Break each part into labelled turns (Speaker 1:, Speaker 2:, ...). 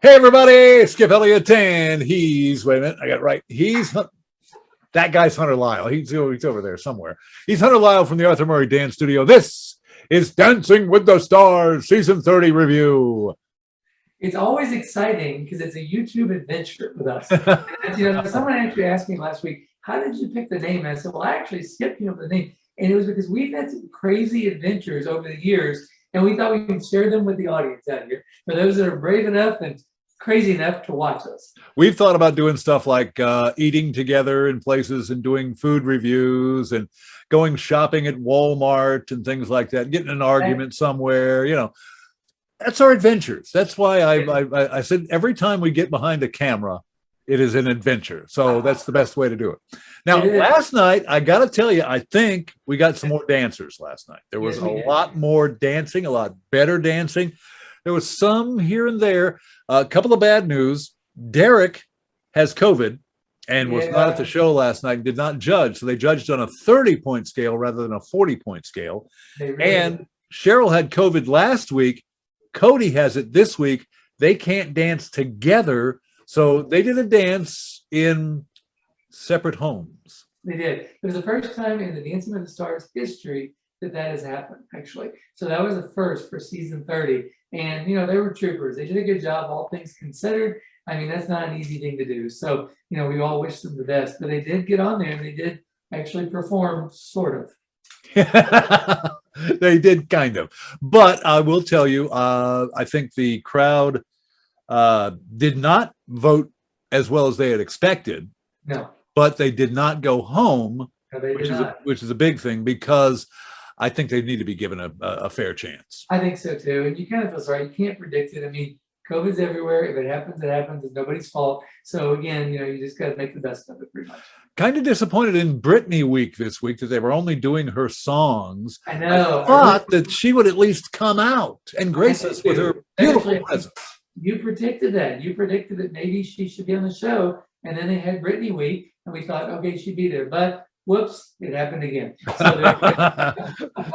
Speaker 1: Hey everybody, Skip Eliot, and he's, wait a minute, I got it right. That guy's Hunter Lisle. He's over there somewhere. He's Hunter Lisle from the Arthur Murray Dance Studio. This is Dancing with the Stars Season 30 review.
Speaker 2: It's always exciting because it's a YouTube adventure with us. Someone actually asked me last week, how did you pick the name? And I said, well, I actually skipped the name. And it was because we've had some crazy adventures over the years, and we thought we could share them with the audience out here for those that are brave enough and crazy enough to watch us.
Speaker 1: We've thought about doing stuff like eating together in places and doing food reviews and going shopping at Walmart and things like that, getting an argument somewhere, That's our adventures. That's why I said every time we get behind a camera, it is an adventure. So that's the best way to do it. Now, last night, I got to tell you, I think we got some more dancers last night. There was a lot more dancing, a lot better dancing. There was some here and there. A couple of bad news. Derek has COVID and was not at the show last night and did not judge. So they judged on a 30-point scale rather than a 40-point scale. And Cheryl had COVID last week. Cody has it this week. They can't dance together. So they did a dance in separate homes.
Speaker 2: They did. It was the first time in the Dancing with the Stars history that has happened, actually. So that was the first for season 30. And, they were troopers. They did a good job, all things considered. I mean, that's not an easy thing to do. So, we all wish them the best. But they did get on there and they did actually perform, sort
Speaker 1: of. They did kind of. But I will tell you, I think the crowd did not vote as well as they had expected.
Speaker 2: No.
Speaker 1: But they did not go home,
Speaker 2: no,
Speaker 1: which is a big thing, because I think they need to be given a fair chance.
Speaker 2: I think so too. And you kind of feel sorry. You can't predict it. I mean, COVID's everywhere. If it happens, it happens. It's nobody's fault. So again, you just got to make the best of it pretty much.
Speaker 1: Kind of disappointed in Britney week this week that they were only doing her songs.
Speaker 2: I know.
Speaker 1: I thought that she would at least come out and grace us with her beautiful presence.
Speaker 2: You predicted that. You predicted that maybe she should be on the show. And then they had Britney week. And we thought, okay, she'd be there. But whoops, it happened again. So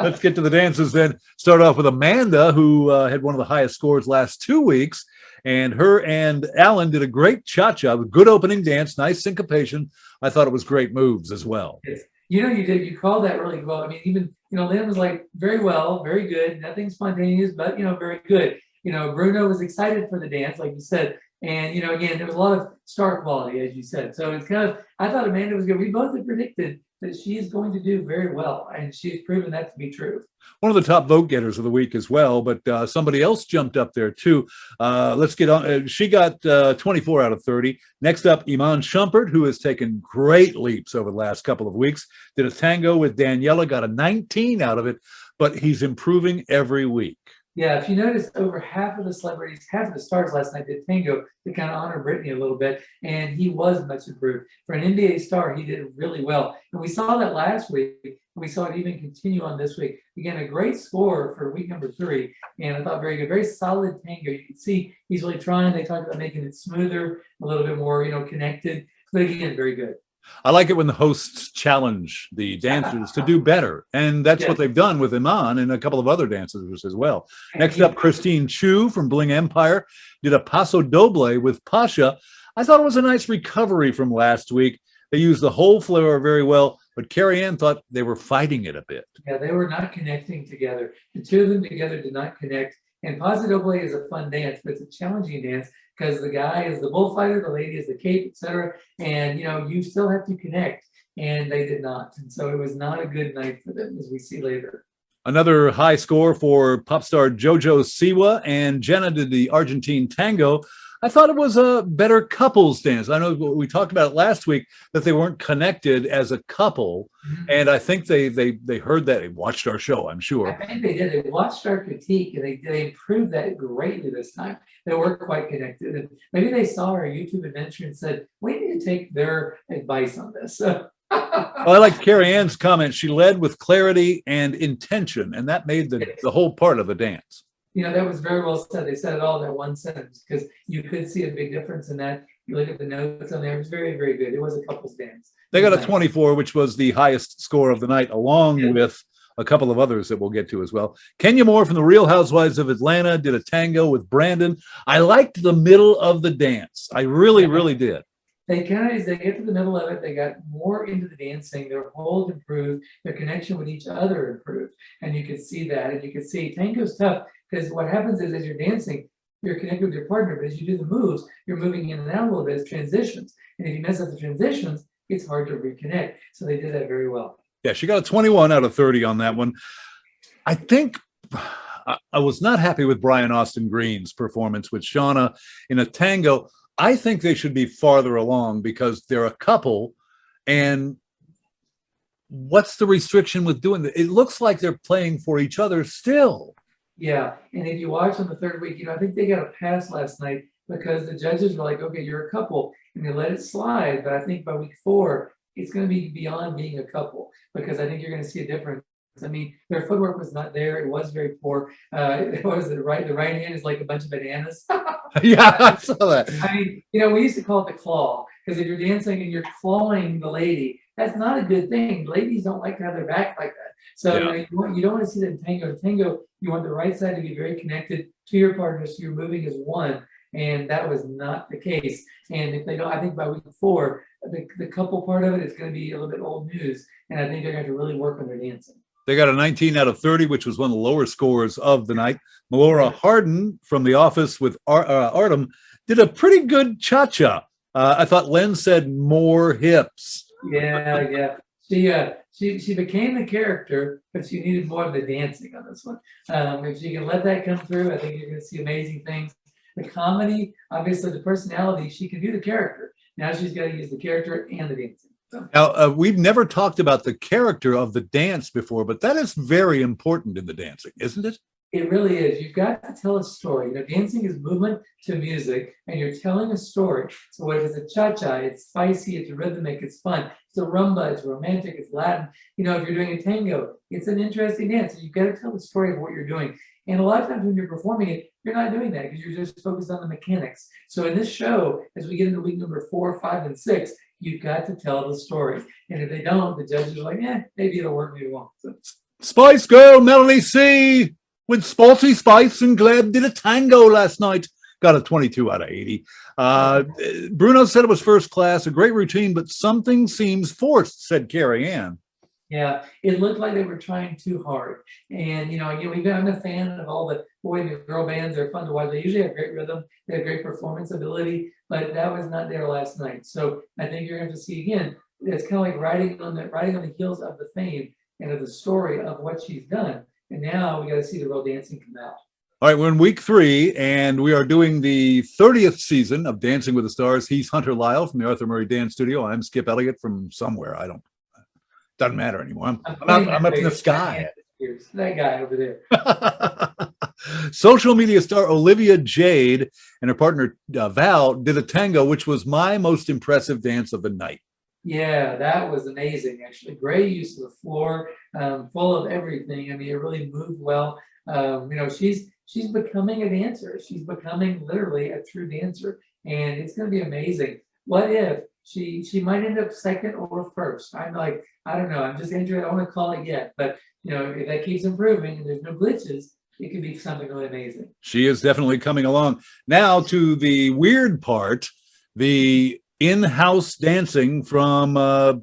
Speaker 1: let's get to the dances then. Start off with Amanda, who had one of the highest scores last 2 weeks. And her and Alan did a great cha-cha with good opening dance, nice syncopation. I thought it was great moves as well.
Speaker 2: Yes. You did. You called that really well. I mean, even, Lynn was like, very well, very good. Nothing spontaneous, but, very good. Bruno was excited for the dance, like you said. And, again, there was a lot of star quality, as you said. So it's I thought Amanda was good. We both had predicted that she is going to do very well. And she's proven that to be true.
Speaker 1: One of the top vote getters of the week as well. But somebody else jumped up there, too. Let's get on. She got 24 out of 30. Next up, Iman Shumpert, who has taken great leaps over the last couple of weeks. Did a tango with Daniela, got a 19 out of it. But he's improving every week.
Speaker 2: Yeah, if you notice, over half of the celebrities, half of the stars last night did tango to kind of honor Britney a little bit, and he was much improved. For an NBA star, he did really well. And we saw that last week, and we saw it even continue on this week. Again, a great score for week number 3, and I thought very good, very solid tango. You can see he's really trying. They talked about making it smoother, a little bit more, connected, but again, very good.
Speaker 1: I like it when the hosts challenge the dancers to do better. And that's what they've done with Iman and a couple of other dancers as well. Next up, Christine Chu from Bling Empire did a Paso Doble with Pasha. I thought it was a nice recovery from last week. They used the whole floor very well, but Carrie Ann thought they were fighting it a bit.
Speaker 2: Yeah, they were not connecting together. The two of them together did not connect. And Paso Doble is a fun dance, but it's a challenging dance because the guy is the bullfighter, the lady is the cape, etc. And, you still have to connect, and they did not. And so it was not a good night for them, as we see later.
Speaker 1: Another high score for pop star Jotaro Siwa, and Jenna did the Argentine tango. I thought it was a better couples dance. I know we talked about it last week that they weren't connected as a couple, and I think they heard that. They watched our show, I'm sure.
Speaker 2: I think they did. They watched our critique, and they improved that greatly this time. They were quite connected, and maybe they saw our YouTube adventure and said, "We need to take their advice on this." Well,
Speaker 1: I like Carrie Ann's comment. She led with clarity and intention, and that made the whole part of the dance.
Speaker 2: That was very well said. They said it all in that one sentence because you could see a big difference in that. You look at the notes on there, it was very, very good. It was a couple's dance.
Speaker 1: They got a 24, which was the highest score of the night, along with a couple of others that we'll get to as well. Kenya Moore from the Real Housewives of Atlanta did a tango with Brandon. I liked the middle of the dance. I really did.
Speaker 2: They as they get to the middle of it, they got more into the dancing, their hold improved, their connection with each other improved. And you could see that. And you could see tango's tough because what happens is as you're dancing, you're connected with your partner, but as you do the moves, you're moving in and out a little bit as transitions. And if you mess up the transitions, it's hard to reconnect. So they did that very well.
Speaker 1: Yeah, she got a 21 out of 30 on that one. I think I was not happy with Brian Austin Green's performance with Shauna in a tango. I think they should be farther along because they're a couple. And what's the restriction with doing that? It looks like they're playing for each other still.
Speaker 2: Yeah. And if you watch on the third week, I think they got a pass last night because the judges were like, okay, you're a couple, and they let it slide. But I think by week 4, it's going to be beyond being a couple because I think you're going to see a difference. I mean, their footwork was not there. It was very poor. What was it? The right hand is like a bunch of bananas.
Speaker 1: Yeah, I saw that.
Speaker 2: I mean, we used to call it the claw because if you're dancing and you're clawing the lady, that's not a good thing. Ladies don't like to have their back like that. So you don't want to see that in tango. In tango, you want the right side to be very connected to your partner, so you're moving as one. And that was not the case. And if they don't, I think by week 4, the couple part of it is going to be a little bit old news. And I think they're going to really work on their dancing.
Speaker 1: They got a 19 out of 30, which was one of the lower scores of the night. Melora Harden from The Office with Artem did a pretty good cha-cha. I thought Len said more hips.
Speaker 2: Yeah. She became the character, but she needed more of the dancing on this one. If she can let that come through, I think you're going to see amazing things. The comedy, obviously the personality, she can do the character. Now she's got to use the character and the dancing.
Speaker 1: Now, we've never talked about the character of the dance before, but that is very important in the dancing, isn't it?
Speaker 2: It really is. You've got to tell a story. Dancing is movement to music, and you're telling a story. So if it's a cha-cha, it's spicy, it's rhythmic, it's fun. It's a rumba, it's romantic, it's Latin. If you're doing a tango, it's an interesting dance. So you've got to tell the story of what you're doing. And a lot of times when you're performing it, you're not doing that because you're just focused on the mechanics. So in this show, as we get into week number 4, 5, and 6, you've got to tell the story. And if they don't, the judges are like, maybe it'll work, maybe it won't. So.
Speaker 1: Spice Girl Melanie C with Spalty Spice and Gleb did a tango last night. Got a 22 out of 80. Bruno said it was first class, a great routine, but something seems forced, said Carrie Ann.
Speaker 2: Yeah, it looked like they were trying too hard. And, again, I'm a fan of all the boy and the girl bands. They're fun to watch. They usually have great rhythm. They have great performance ability, but that was not there last night. So I think you're going to see, again, it's kind of like riding on the heels of the fame and of the story of what she's done. And now we got to see the real dancing come out.
Speaker 1: All right, we're in week 3, and we are doing the 30th season of Dancing with the Stars. He's Hunter Lisle from the Arthur Murray Dance Studio. I'm Skip Eliot from somewhere. Doesn't matter anymore. I'm up in the sky.
Speaker 2: That guy over there.
Speaker 1: Social media star Olivia Jade and her partner Val did a tango, which was my most impressive dance of the night.
Speaker 2: Yeah, that was amazing, actually. Great use of the floor, full of everything. I mean, it really moved well. She's becoming a dancer. She's becoming literally a true dancer, and it's going to be amazing. What if she might end up second or first? I'm like, I don't know. I'm just interested. I don't want to call it yet, but if that keeps improving and there's no glitches, it could be something really amazing.
Speaker 1: She is definitely coming along. Now to the weird part, the in-house dancing from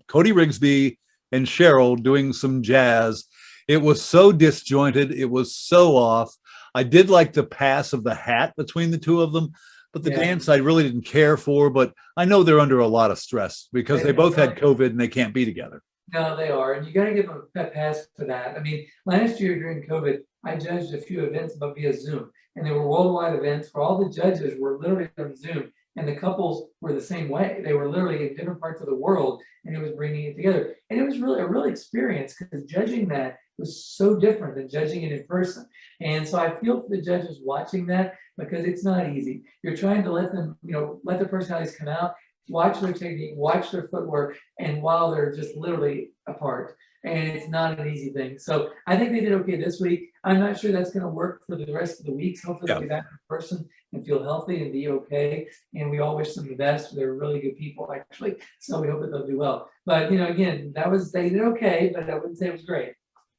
Speaker 1: Cody Rigsby and Cheryl doing some jazz. It was so disjointed. It was so off. I did like the pass of the hat between the two of them, but the dance I really didn't care for. But I know they're under a lot of stress because they both had COVID and they can't be together.
Speaker 2: No, they are. And you got to give them a pass for that. I mean, last year during COVID, I judged a few events via Zoom, and they were worldwide events where all the judges were literally on Zoom, and the couples were the same way. They were literally in different parts of the world, and it was bringing it together. And it was really a real experience because judging that was so different than judging it in person. And so I feel for the judges watching that because it's not easy. You're trying to let them, let their personalities come out, watch their technique, watch their footwork, and while they're just literally apart. And it's not an easy thing. So I think they did okay this week. I'm not sure that's going to work for the rest of the weeks. Hopefully they'll be back in person and feel healthy and be okay. And we all wish them the best. They're really good people, actually. So we hope that they'll do well. But, again, they did okay, but I wouldn't say it was great.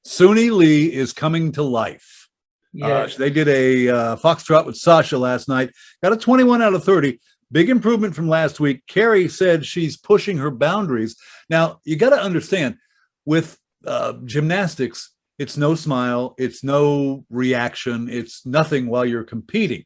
Speaker 1: Suni Lee is coming to life.
Speaker 2: Yes.
Speaker 1: They did a foxtrot with Sasha last night. Got a 21 out of 30. Big improvement from last week. Carrie said she's pushing her boundaries. Now, you got to understand, with gymnastics, it's no smile, it's no reaction, it's nothing while you're competing.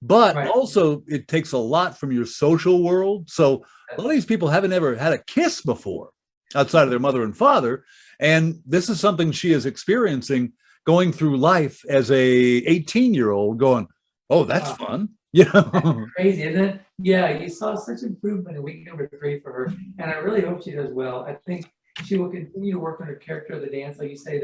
Speaker 1: But also, it takes a lot from your social world. So a lot of these people haven't ever had a kiss before outside of their mother and father. And this is something she is experiencing going through life as a 18-year-old going, oh, that's fun. You know,
Speaker 2: that's crazy. And then, yeah, you saw such improvement in week number 3 for her. And I really hope she does well. I think she will continue to work on her character of the dance. Like you say,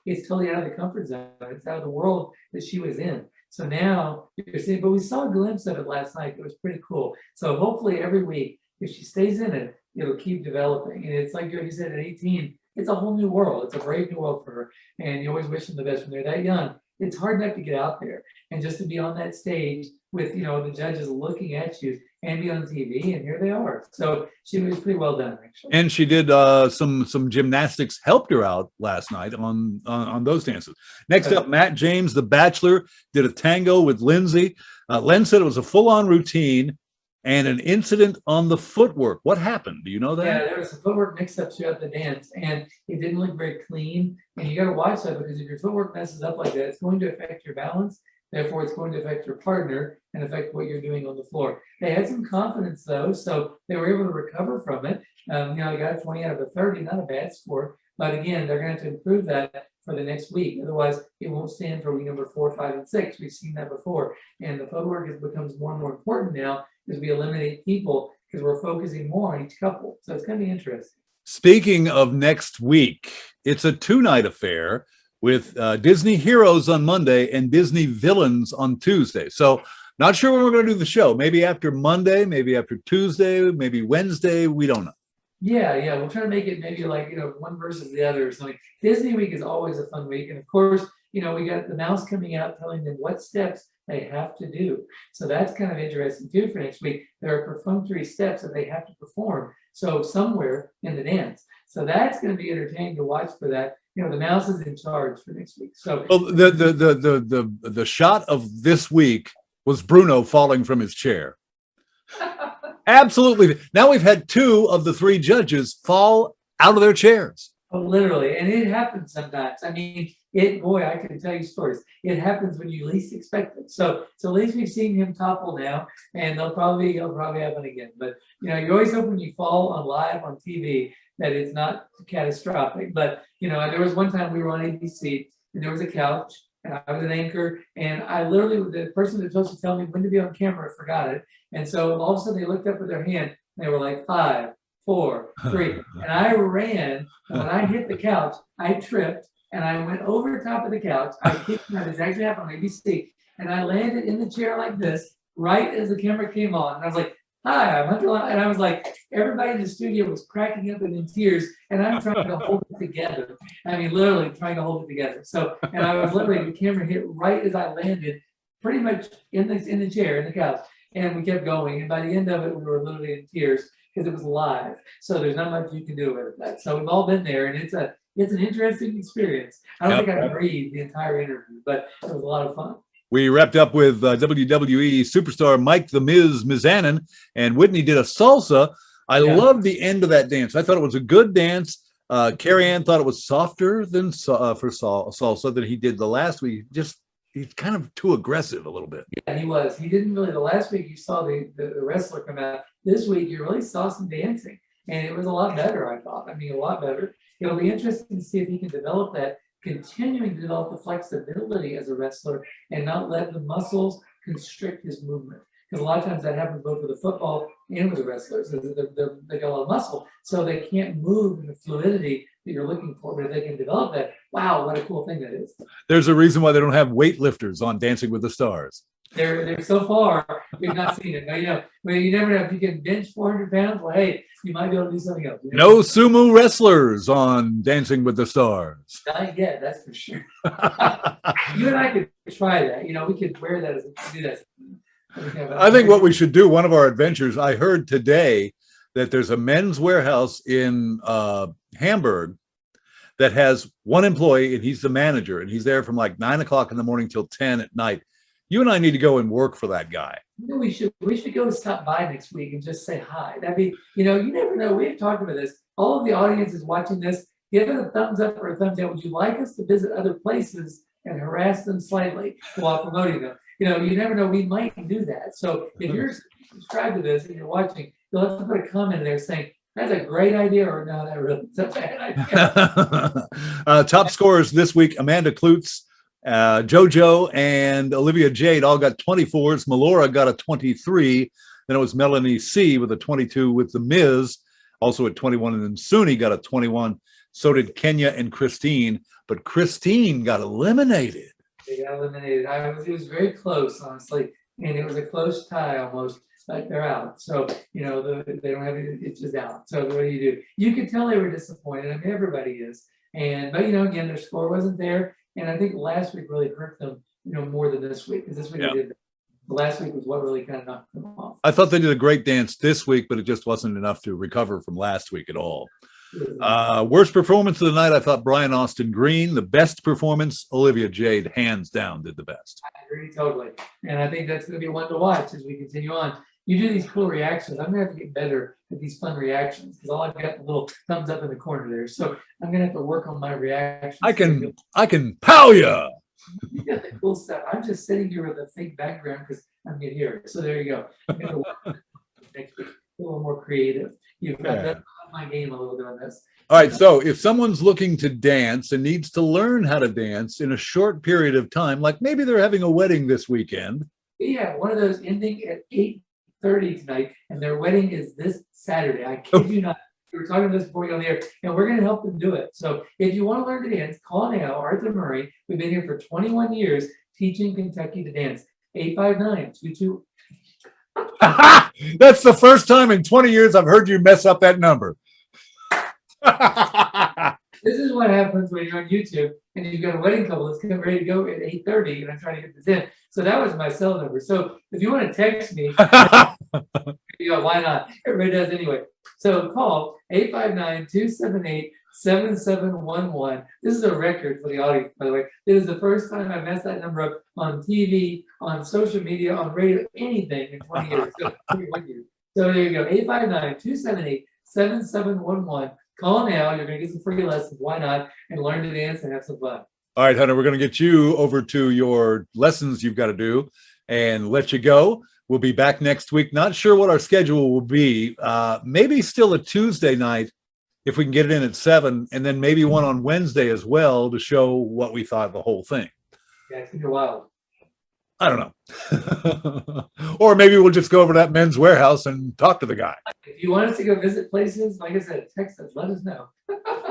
Speaker 2: it's totally out of the comfort zone. It's out of the world that she was in. So now you're seeing, but we saw a glimpse of it last night. It was pretty cool. So hopefully every week, if she stays in it, it'll keep developing. And it's like you said, at 18, it's a whole new world. It's a brave new world for her. And you always wish them the best when they're that young. It's hard enough to get out there and just to be on that stage with, the judges looking at you and be on TV, and here they are. So she was pretty well done, actually.
Speaker 1: And she did some gymnastics, helped her out last night on those dances. Next up, Matt James, The Bachelor, did a tango with Lindsay. Len said it was a full-on routine and an incident on the footwork. What happened? Do you know that?
Speaker 2: Yeah, there was some footwork mix-up throughout the dance, and it didn't look very clean. And you got to watch that, because if your footwork messes up like that, it's going to affect your balance. Therefore, it's going to affect your partner and affect what you're doing on the floor. They had some confidence, though, so they were able to recover from it. They got a 20 out of a 30, not a bad score. But again, they're going to have to improve that for the next week. Otherwise, it won't stand for week number 4, 5, and 6. We've seen that before. And the footwork becomes more and more important now as we eliminate people, because we're focusing more on each couple. So it's going to be interesting.
Speaker 1: Speaking of next week, it's a 2-night affair with Disney Heroes on Monday and Disney Villains on Tuesday. So not sure when we're going to do the show. Maybe after Monday, maybe after Tuesday, maybe Wednesday. We don't know.
Speaker 2: Yeah. We'll try to make it maybe like, one versus the other or something. Disney week is always a fun week. And of course, we got the mouse coming out telling them what steps they have to do. So that's kind of interesting too for next week. There are perfunctory steps that they have to perform. So somewhere in the dance. So that's going to be entertaining to watch for that. The mouse is in charge for next week. So
Speaker 1: the shot of this week was Bruno falling from his chair. Absolutely. Now we've had 2 of the 3 judges fall out of their chairs.
Speaker 2: Oh, literally. And it happens sometimes. I mean, I can tell you stories. It happens when you least expect it. So at least we've seen him topple now, and it'll probably happen again. But you always hope when you fall on live on TV that it's not catastrophic. But there was one time we were on ABC, and there was a couch, and I was an anchor, and I literally, the person that was supposed to tell me when to be on camera forgot it. And so all of a sudden they looked up with their hand, and they were like 5, 4, 3, and I ran. And when I hit the couch, I tripped, and I went over top of the couch. I kicked, that exactly happened on ABC, and I landed in the chair like this right as the camera came on. And I was like, "Hi, I'm Hunter," and I was like, everybody in the studio was cracking up and in tears, and I'm trying to hold it together. I mean, literally trying to hold it together. So, and I was literally, the camera hit right as I landed, pretty much in the chair, in the couch, and we kept going. And by the end of it, we were literally in tears because it was live. So there's not much you can do with that. So we've all been there, and it's an interesting experience. I don't think I could breathe the entire interview, but it was a lot of fun.
Speaker 1: We wrapped up with WWE superstar Mike the Miz Mizanin, and Whitney did a salsa. I loved the end of that dance. I thought it was a good dance. Carrie Ann thought it was softer than for salsa that he did the last week. He's kind of too aggressive a little bit.
Speaker 2: Yeah, he was. He didn't really. The last week you saw the wrestler come out. This week you really saw some dancing, and it was a lot better, I thought. I mean, a lot better. It'll be interesting to see if he can develop that, continuing to develop the flexibility as a wrestler and not let the muscles constrict his movement. Because a lot of times that happens both with the football and with the wrestlers. They got a lot of muscle, so they can't move in the fluidity that you're looking for. But if they can develop that, wow, what a cool thing that is.
Speaker 1: There's a reason why they don't have weightlifters on Dancing with the Stars.
Speaker 2: They're so far, we've not seen it. But, you never know if you can bench 400 pounds. Well, hey, you might be able to do something else.
Speaker 1: No sumo wrestlers on Dancing with the Stars.
Speaker 2: Not yet, that's for sure. You and I could try that. We could wear that as do that.
Speaker 1: I think what we should do, one of our adventures, I heard today that there's a Men's Warehouse in Hamburg that has one employee and he's the manager and he's there from like 9 o'clock in the morning till 10 at night. You and I need to go and work for that guy.
Speaker 2: We should go stop by next week and just say hi. That'd be, you never know. We've talked about this. All of the audience is watching this. Give it a thumbs up or a thumbs down. Would you like us to visit other places and harass them slightly while promoting them? You never know. We might do that. So if you're subscribed to this and you're watching, you'll have to put a comment in there saying, that's a great idea, or no, that really is a bad idea.
Speaker 1: Top scorers this week, Amanda Klutz, JoJo, and Olivia Jade all got 24s. Melora got a 23. Then it was Melanie C with a 22 with The Miz, also at 21. And then Suni got a 21. So did Kenya and Christine. But Christine got eliminated.
Speaker 2: They got eliminated. It was very close, honestly. And it was a close tie almost. Like they're out. So, they don't have any, it's just out. So what do? You could tell they were disappointed. I mean, everybody is. But again, their score wasn't there. And I think last week really hurt them, more than this week. Because this week they did. Last week was what really kind of knocked them off. I
Speaker 1: thought they did a great dance this week, but it just wasn't enough to recover from last week at all. Worst performance of the night, I thought Brian Austin Green. The best performance, Olivia Jade, hands down, did the best.
Speaker 2: I agree totally. And I think that's going to be one to watch as we continue on. You do these cool reactions. I'm gonna have to get better at these fun reactions because all I've got a little thumbs up in the corner there. So I'm gonna have to work on my reactions.
Speaker 1: I can pow ya.
Speaker 2: You got the cool stuff. I'm just sitting here with a fake background because I'm good here. So there you go. I'm gonna work next week, a little more creative. You've got that my game a little bit on this.
Speaker 1: All right. So if someone's looking to dance and needs to learn how to dance in a short period of time, like maybe they're having a wedding this weekend.
Speaker 2: Yeah, one of those ending at 8:30 tonight, and their wedding is this Saturday. I kid you not. We were talking about this before we got on the air, and we're going to help them do it. So if you want to learn to dance, call now, Arthur Murray. We've been here for 21 years teaching Kentucky to dance. 859-22.
Speaker 1: That's the first time in 20 years I've heard you mess up that number.
Speaker 2: This is what happens when you're on YouTube and you've got a wedding couple that's ready to go at 8:30, and I'm trying to get this in. So that was my cell number. So if you want to text me, why not? Everybody does anyway. So call 859-278-7711. This is a record for the audience, by the way. It is the first time I messed that number up on TV, on social media, on radio, anything in 20 years. So there you go. 859-278-7711. Call now. You're going to get some free lessons. Why not? And learn to dance and have some fun.
Speaker 1: All right, Hunter, we're going to get you over to your lessons you've got to do and let you go. We'll be back next week. Not sure what our schedule will be. Maybe still a Tuesday night if we can get it in at 7, and then maybe one on Wednesday as well to show what we thought of the whole thing.
Speaker 2: Yeah, it's going to be wild.
Speaker 1: I don't know. Or maybe we'll just go over to that Men's Warehouse and talk to the guy.
Speaker 2: If you want us to go visit places, like I said, text us, let us know.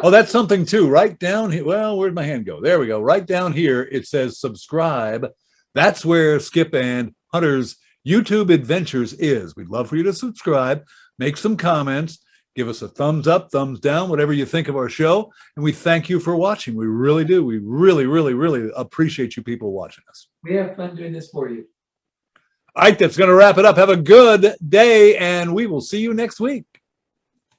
Speaker 1: Oh, that's something too. Right down here. Well, where'd my hand go? There we go. Right down here, it says subscribe. That's where Skip and Hunter's YouTube Adventures is. We'd love for you to subscribe, make some comments, give us a thumbs up, thumbs down, whatever you think of our show. And we thank you for watching. We really do. We really, really, really appreciate you people watching us.
Speaker 2: We have fun doing this for you.
Speaker 1: All right, that's going to wrap it up. Have a good day, and we will see you next week.